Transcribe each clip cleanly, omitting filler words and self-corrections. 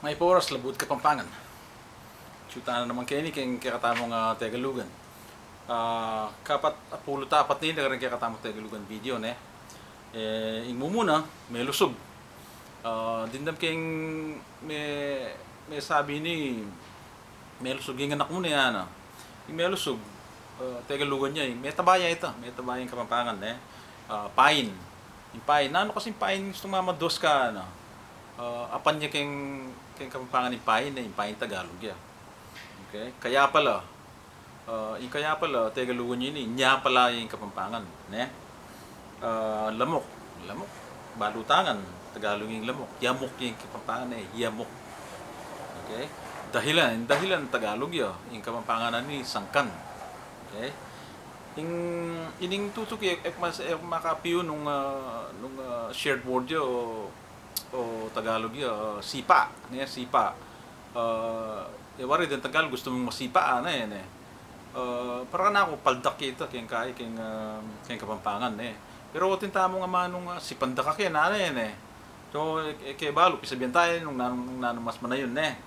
May poras labud Kapampangan. Chuta na naman kayo ni kaya katamong Tegalugan. Kapat apulo tapat ni rin kaya katamong Tegalugan video ne. Ing muna may lusog. Dindam kayong may sabi ni may lusog yung anak mo na yan. Yung may lusog Tegalugan niya may tabaya ito. May tabaya yung Kapampangan ne. Pain. Yung pain. Ano kasi pain gusto mamados ka ano. Apan niya kayong Kapampangan yung pain na yung pain Tagalog ya. Okay? Kaya pala Tegalugan yun niya pala yung Kapampangan ne. Lamok balutangan Tagalog yung lamok, yamok yung Kapampangan eh, yamok. Okay? Dahilan Tagalog yung Kapampangan ni sangkan. Okay? Ining tutok makapiyo nung shared word o Tagalog sipa niya sipa. Wari din Tagalog gusto mong masipa na yan eh. Para na ako paldak kita kayong Kapampangan eh. Pero tinta mo nga manong si pandaka kaya na yan eh. So kaya balo pisabihan tayo nung mas manayon eh.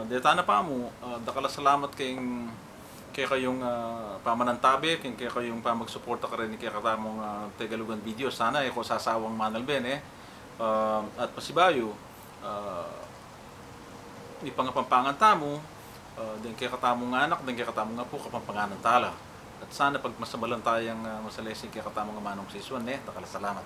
Deta na pa mo dakala salamat kayong pamanantabi kayong pamagsuporta ka rin kaya katamong Tegalugan video. Sana ko sasawang manalben eh. At pasibayo ni pangapampangan tamo din kaya katamong anak din kaya katamong nga po Kapampanganan tala at sana pag masabalan tayong masalesing kaya katamong nga manong siswan dakala salamat.